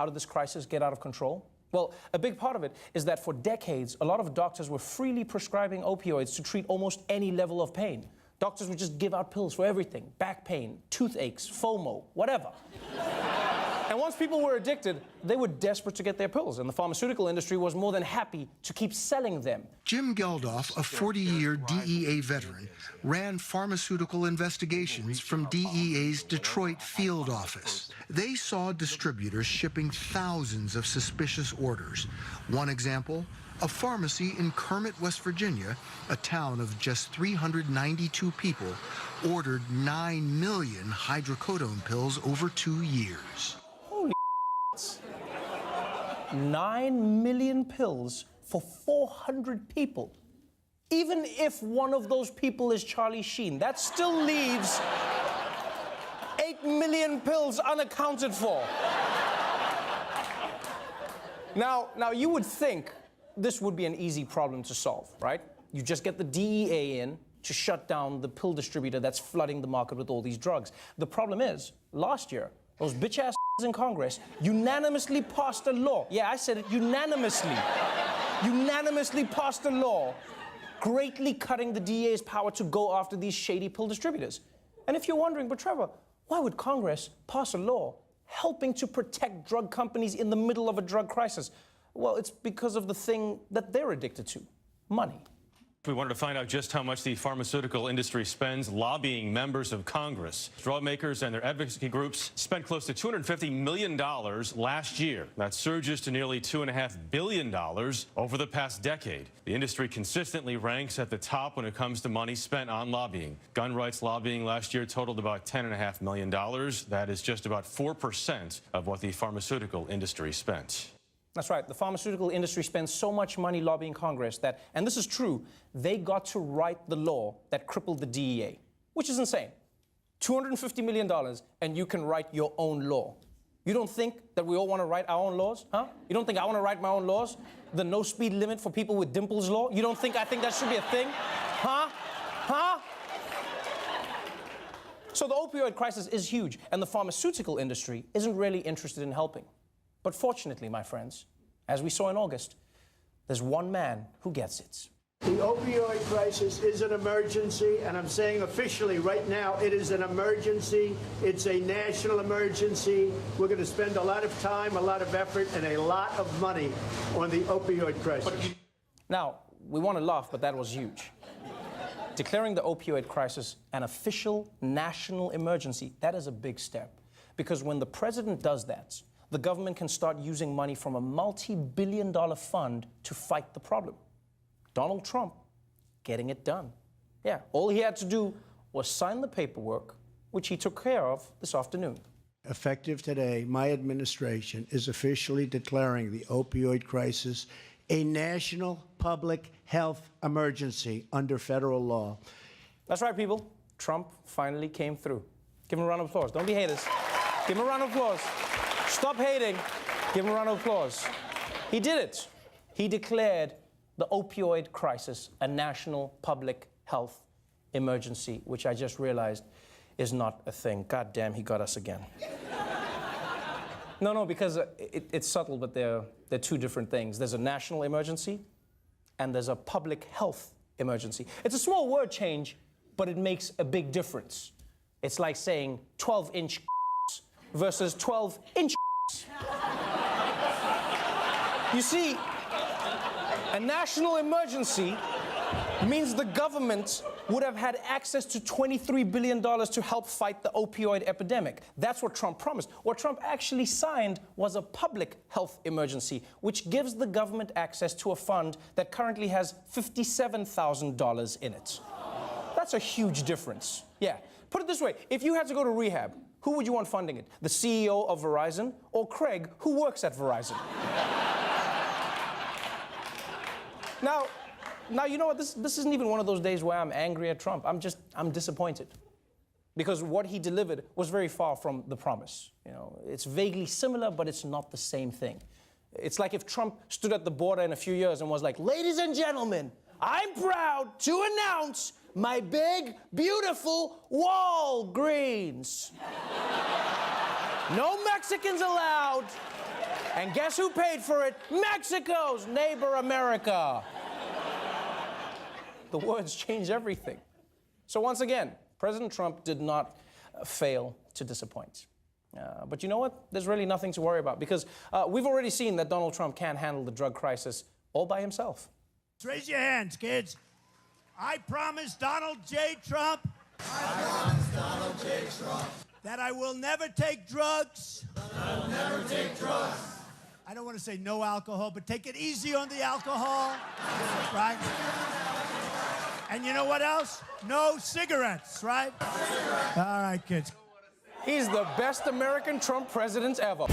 how did this crisis get out of control? Well, a big part of it is that for decades, a lot of doctors were freely prescribing opioids to treat almost any level of pain. Doctors would just give out pills for everything: back pain, toothaches, FOMO, whatever. And once people were addicted, they were desperate to get their pills, and the pharmaceutical industry was more than happy to keep selling them. Jim Geldof, a 40-year DEA veteran, ran pharmaceutical investigations from DEA's Detroit field office. They saw distributors shipping thousands of suspicious orders. One example, a pharmacy in Kermit, West Virginia, a town of just 392 people, ordered 9 million hydrocodone pills over 2 years. 9 million pills for 400 people. Even if one of those people is Charlie Sheen, that still leaves 8 million pills unaccounted for. Now you would think this would be an easy problem to solve, right? You just get the DEA in to shut down the pill distributor that's flooding the market with all these drugs. The problem is, last year, those bitch-ass in Congress unanimously passed a law. Yeah, I said it, unanimously. Unanimously passed a law greatly cutting the DEA's power to go after these shady pill distributors. And if you're wondering, but Trevor, why would Congress pass a law helping to protect drug companies in the middle of a drug crisis? Well, it's because of the thing that they're addicted to: money. We wanted to find out just how much the pharmaceutical industry spends lobbying members of Congress. Drug makers and their advocacy groups spent close to $250 million last year. That surges to nearly $2.5 billion over the past decade. The industry consistently ranks at the top when it comes to money spent on lobbying. Gun rights lobbying last year totaled about $10.5 million. That is just about 4% of what the pharmaceutical industry spent. That's right. The pharmaceutical industry spends so much money lobbying Congress that, and this is true, they got to write the law that crippled the DEA, which is insane. $250 million, and you can write your own law. You don't think that we all want to write our own laws, huh? You don't think I want to write my own laws? The no speed limit for people with dimples law? You don't think I think that should be a thing? Huh? Huh? So the opioid crisis is huge, and the pharmaceutical industry isn't really interested in helping. But fortunately, my friends, as we saw in August, there's one man who gets it. The opioid crisis is an emergency, and I'm saying officially right now it is an emergency. It's a national emergency. We're going to spend a lot of time, a lot of effort, and a lot of money on the opioid crisis. Now, we want to laugh, but that was huge. Declaring the opioid crisis an official national emergency, that is a big step. Because when the president does that, the government can start using money from a multi-billion-dollar fund to fight the problem. Donald Trump getting it done. Yeah, all he had to do was sign the paperwork, which he took care of this afternoon. Effective today, my administration is officially declaring the opioid crisis a national public health emergency under federal law. That's right, people. Trump finally came through. Give him a round of applause. Don't be haters. Give him a round of applause. Stop hating. Give him a round of applause. He did it. He declared the opioid crisis a national public health emergency, which I just realized is not a thing. God damn, he got us again. No, because it's subtle, but they're two different things. There's a national emergency, and there's a public health emergency. It's a small word change, but it makes a big difference. It's like saying 12-inch versus 12-inch. You see, a national emergency means the government would have had access to $23 billion to help fight the opioid epidemic. That's what Trump promised. What Trump actually signed was a public health emergency, which gives the government access to a fund that currently has $57,000 in it. That's a huge difference. Yeah. Put it this way, if you had to go to rehab, who would you want funding it? The CEO of Verizon or Craig, who works at Verizon? Now, you know what? This isn't even one of those days where I'm angry at Trump. I'm disappointed. Because what he delivered was very far from the promise. You know, it's vaguely similar, but it's not the same thing. It's like if Trump stood at the border in a few years and was like, ladies and gentlemen, I'm proud to announce my big, beautiful Walgreens. No Mexicans allowed. And guess who paid for it? Mexico's neighbor America. The words change everything. So once again, President Trump did not fail to disappoint. But you know what? There's really nothing to worry about because we've already seen that Donald Trump can't handle the drug crisis all by himself. Raise your hands, kids. I promise Donald J. Trump. That I will never take drugs. I don't want to say no alcohol, but take it easy on the alcohol. Right? And you know what else? No cigarettes, right? All right, kids. He's the best American Trump president ever.